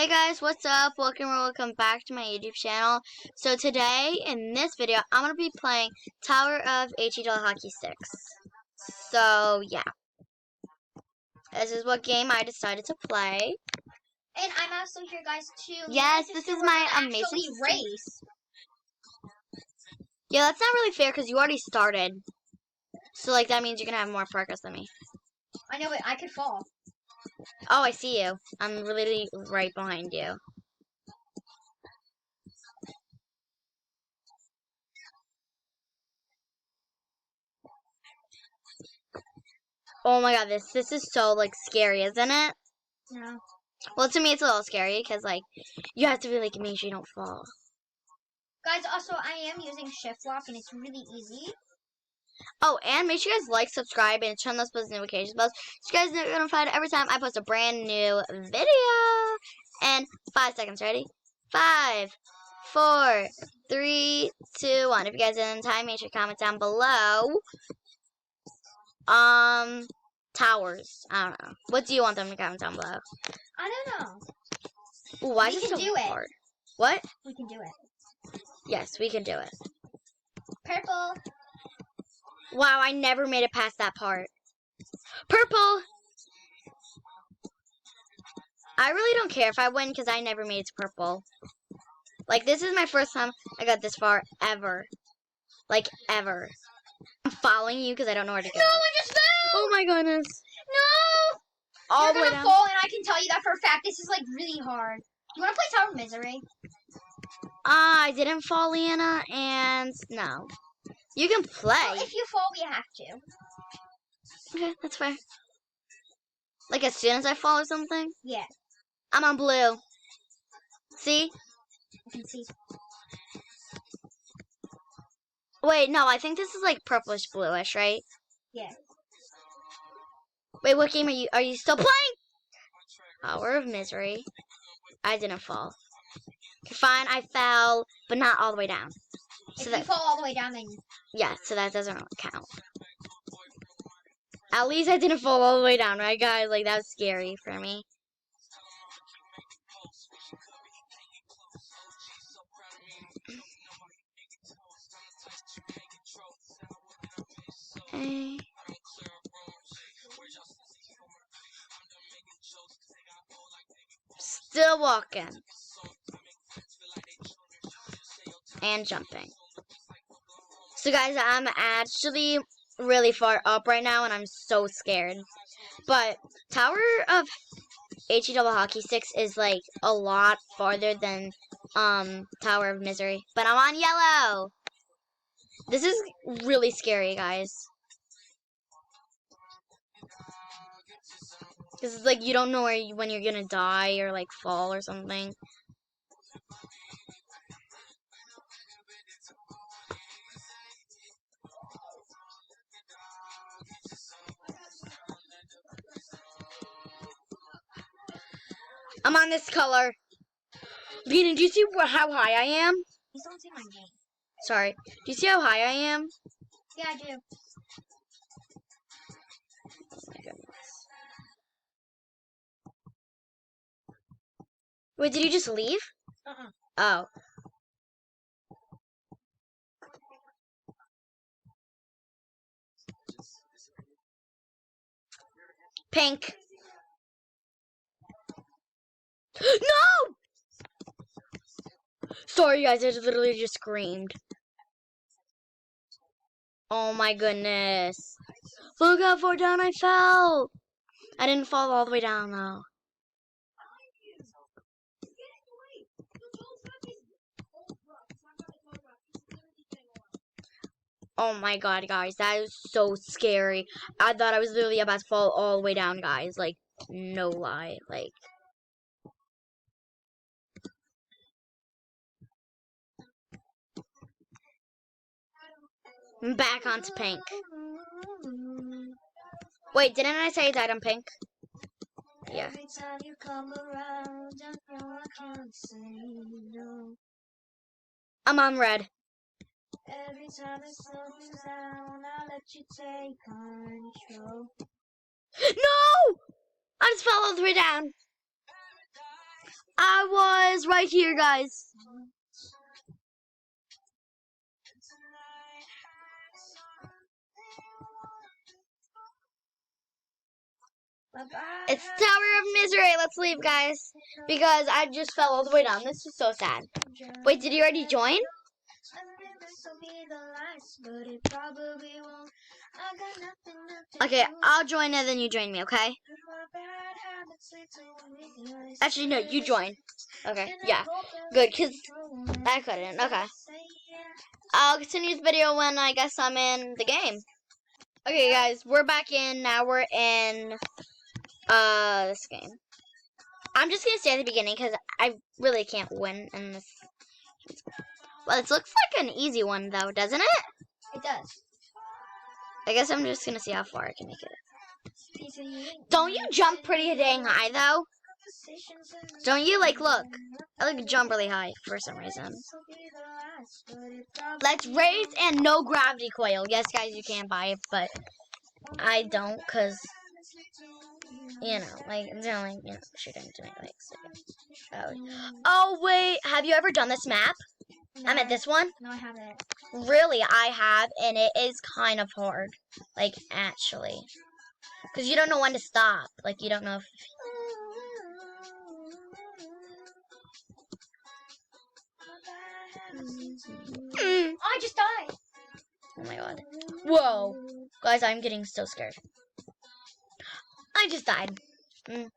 Hey guys, what's up? Welcome back to my YouTube channel. So today, in this video, I'm going to be playing Tower of HE Hockey 6. So, yeah. This is what game I decided to play. And I'm also here, guys, to... Yes, this is my amazing race. Yeah, that's not really fair because you already started. So, like, that means you're going to have more progress than me. I know, but I could fall. Oh, I see you. I'm literally right behind you. Oh my god, this is so, like, scary, isn't it? No. Well, to me, it's a little scary because, like, you have to be, like, make sure you don't fall. Guys, also, I am using Shift Lock, and it's really easy. Oh, and make sure you guys like, subscribe, and turn those post notification bells so you guys get notified every time I post a brand new video. And 5 seconds, ready? 5, 4, 3, 2, 1. If you guys are in time, make sure you comment down below. Towers. I don't know. What do you want them to comment down below? I don't know. Ooh, why is it so hard? What? We can do it. Yes, we can do it. Purple. Wow, I never made it past that part. Purple! I really don't care if I win because I never made it to purple. Like, this is my first time I got this far ever. Like, ever. I'm following you because I don't know where to go. No, I just fell! Oh my goodness. No! All You're the way gonna down. fall, and I can tell you that for a fact. This is, like, really hard. You wanna play Tower of Misery? I didn't fall, Leanna, and no. You can play. Well, if you fall, we have to. Okay, that's fair. Like, as soon as I fall or something? Yeah. I'm on blue. See? I can see. Wait, no, I think this is like purplish bluish, right? Yeah. Wait, what game are you still playing? Tower of Misery. I didn't fall. Okay, fine, I fell, but not all the way down. If you fall all the way down, then... Yeah, so that doesn't really count. At least I didn't fall all the way down, right, guys? Like, that was scary for me. Okay. Still walking. And jumping. So guys, I'm actually really far up right now and I'm so scared. But Tower of HE Hockey 6 is like a lot farther than Tower of Misery. But I'm on yellow. This is really scary, guys. Because it's like you don't know when you're gonna die or like fall or something. I'm on this color. Lena, do you see how high I am? You don't say my name. Sorry. Do you see how high I am? Yeah, I do. Wait, did you just leave? Oh. Pink. No! Sorry, guys. I literally just screamed. Oh, my goodness. Look how far down I fell. I didn't fall all the way down, though. Oh, my God, guys. That is so scary. I thought I was literally about to fall all the way down, guys. Like, no lie. Like... I'm back onto pink. Wait, didn't I say I died on pink? Yeah. Every time you come around, I know I can't say no. I'm on red. Every time the sun is down, I'll let you take control. No! I just fell all the way down. I was right here, guys. Bye-bye. It's Tower of Misery. Let's leave, guys. Because I just fell all the way down. This is so sad. Wait, did you already join? Okay, I'll join and then you join me, okay? Actually, no, you join. Okay, yeah. Good, because I couldn't. Okay. I'll continue the video when I guess I'm in the game. Okay, guys, we're back in. Now we're in this game. I'm just going to stay at the beginning because I really can't win in this. Well, it looks like an easy one, though, doesn't it? It does. I guess I'm just going to see how far I can make it. Don't you jump pretty dang high, though? Don't you, like, look. I like jump really high for some reason. Let's raise and no gravity coil. Yes, guys, you can buy it, but I don't because, you know, like, they're only, you know, shooting to me, like, so. Oh, wait. Have you ever done this map? No, I'm at this one? No, I haven't. Really, I have, and it is kind of hard. Like, actually. Because you don't know when to stop. Like, you don't know if... I just died. Oh my god. Whoa. Guys, I'm getting so scared. I just died. And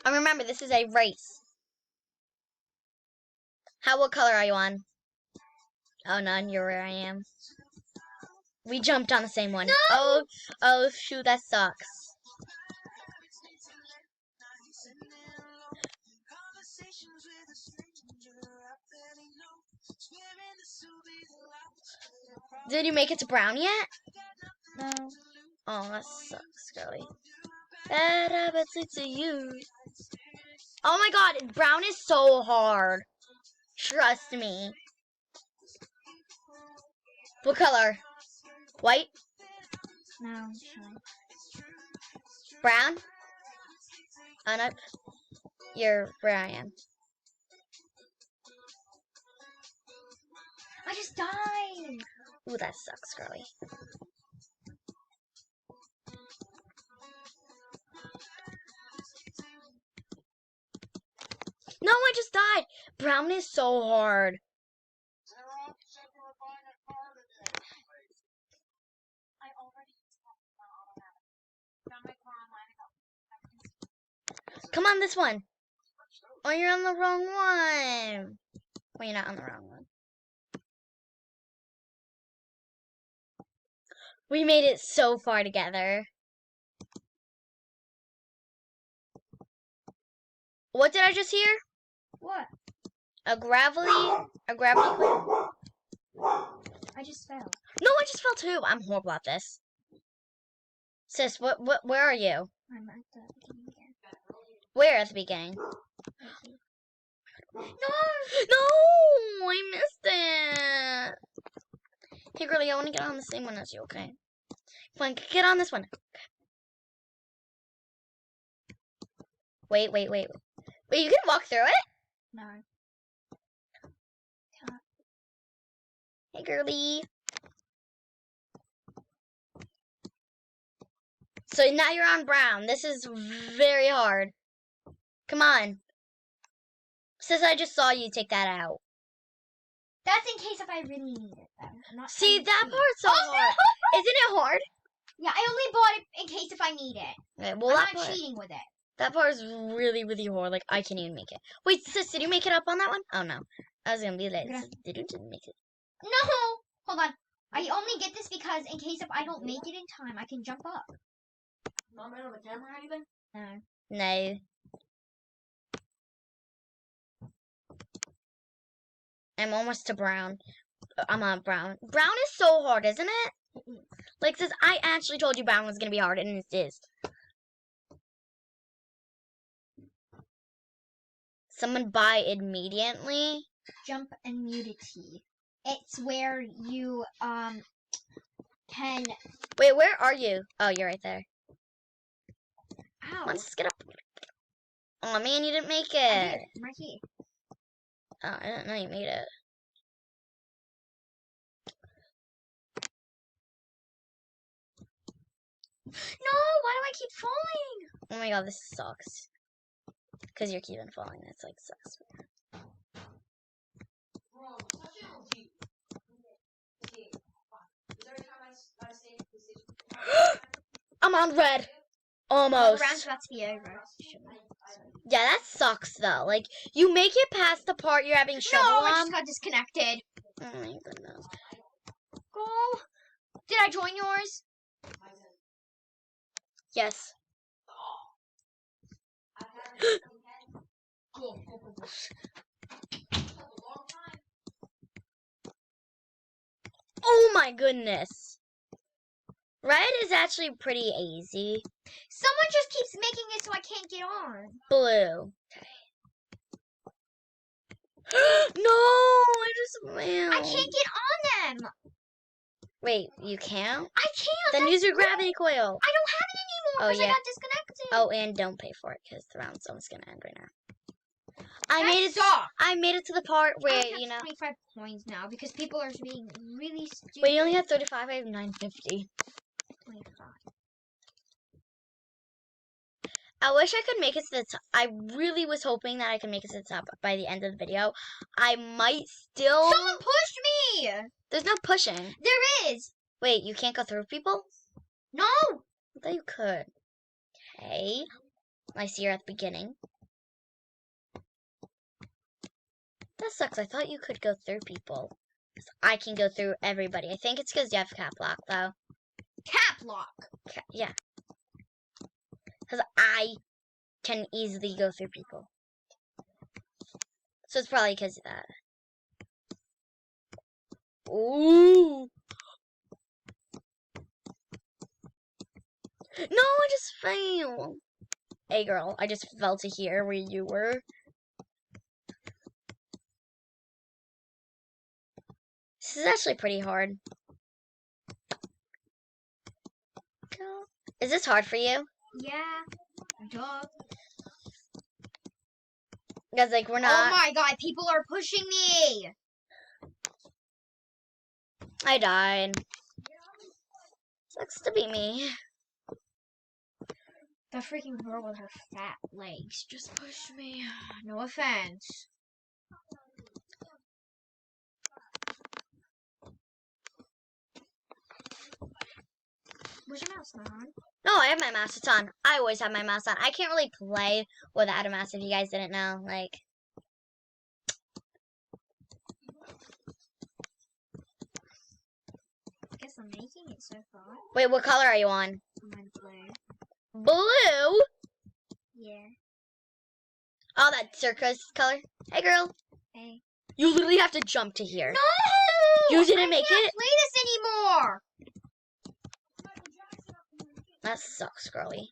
remember, this is a race. What color are you on? Oh, none. You're where I am. We jumped on the same one. No! Oh, shoot, that sucks. Did you make it to brown yet? No. Oh, that sucks, girly. Bad habits lead to you. Oh my god, brown is so hard. Trust me. What color? White? No. Brown? Oh, no. You're where I am. I just died. Ooh, that sucks, girly. No, I just died. Brown is so hard. Come on, this one. Oh, you're on the wrong one. Well, you're not on the wrong one. We made it so far together. What did I just hear? What? A gravity coil? I just fell. No, I just fell too. I'm horrible at this. Sis, where are you? I'm at the beginning again. Where at the beginning? Right here. No, I missed it. Hey, girlie, I want to get on the same one as you, okay? Come on, get on this one. Wait, you can walk through it? No. Hey, girlie. So now you're on brown. This is very hard. Come on. Sis, I just saw you take that out. That's in case if I really need it. I'm not See, that cheat. part's so hard. Isn't it hard? Yeah, I only bought it in case if I need it. Okay, well, I'm not cheating with it. That part is really, really hard. Like, I can't even make it. Wait, sis, did you make it up on that one? Oh, no. I was going to be like, did you make it? No! Hold on. I only get this because in case if I don't make it in time, I can jump up. Not made on the camera or anything? No. No. I'm almost to brown. I'm on brown. Brown is so hard, isn't it? Like, sis, I actually told you brown was going to be hard, and it is. Someone buy immediately. Jump immunity. It's where you can. Wait, where are you? Oh, you're right there. Ow! Let's get up. Oh man, you didn't make I it. did. I'm right here. Oh, I didn't know you made it. No, why do I keep falling? Oh my god, this sucks. Because you're keeping falling. That's like sucks. Bro, touch it on G. Is every time I say PlayStation? I'm on red. Well, the Almost. round's about to be over. Yeah, that sucks though. Like, you make it past the part you're having trouble No, I on. just got disconnected. Oh my goodness. Go. Did I join yours? Yes. Cool. Oh my goodness. Red is actually pretty easy. Someone just keeps making it so I can't get on. Blue. No, I just failed. I can't get on them. Wait, you can't? I can't. Then that's use your rude. gravity coil. I don't have it anymore Oh, because yeah. I got disconnected. Oh, and don't pay for it because the round's almost gonna end right now. I That made it. sucks. I made it to the part I where only have you know. 25 points now because people are being really stupid. Wait, you only have 35. I have 950. 25. I wish I could make it to the top. I really was hoping that I could make it to the top by the end of the video. I might still. Someone pushed me. There's no pushing. There is. Wait, you can't go through people? No. I thought you could. Okay. I see you're at the beginning. That sucks. I thought you could go through people. 'Cause I can go through everybody. I think it's because you have cap lock, though. Cap lock. Yeah. Because I can easily go through people. So it's probably because of that. Ooh. No, I just failed. Hey, girl, I just fell to here where you were. This is actually pretty hard. Is this hard for you? Yeah. Duh. Because, like, we're Oh not. my god, people are pushing me. I died. Sucks to be me. The freaking girl with her fat legs just pushed me. No offense. Was your mouse not on? No, I have my mouse. It's on. I always have my mouse on. I can't really play without a mouse if you guys didn't know. Like, I guess I'm making it so far. wait, what color are you on? I'm on blue. Blue? Yeah. Oh, that circus color. Hey, girl. Hey. You literally have to jump to here. No! You didn't I make can't it? play this anymore! That sucks, girly.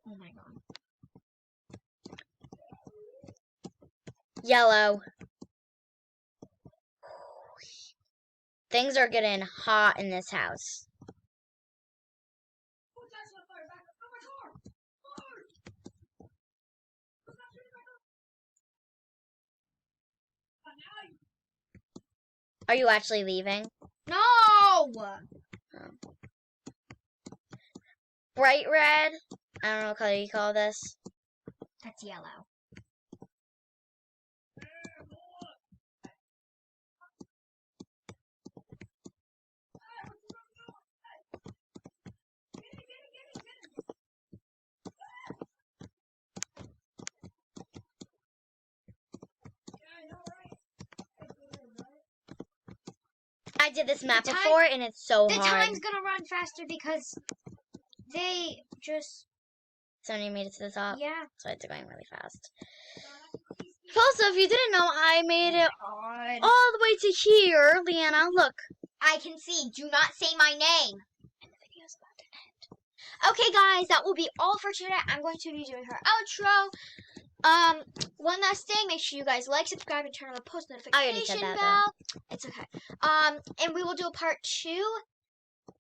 Oh my god. Yellow. Things are getting hot in this house. Are you actually leaving? No! Bright red. I don't know what color you call this. That's yellow. I did this map The time- before, and it's so The hard. time's gonna run faster because they just, Somebody made it to the top, yeah. so it's going really fast. Also, if you didn't know, I made it God. all the way to here, Leanna. Look. I can see. Do not say my name. And the video's about to end. Okay, guys, that will be all for today. I'm going to be doing her outro. One last thing. Make sure you guys like, subscribe, and turn on the post I already said notification that, bell. It's okay. And we will do a part 2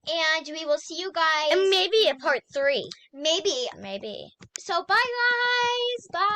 And we will see you guys. And maybe a part 3. Maybe. Maybe. So bye, guys. Bye.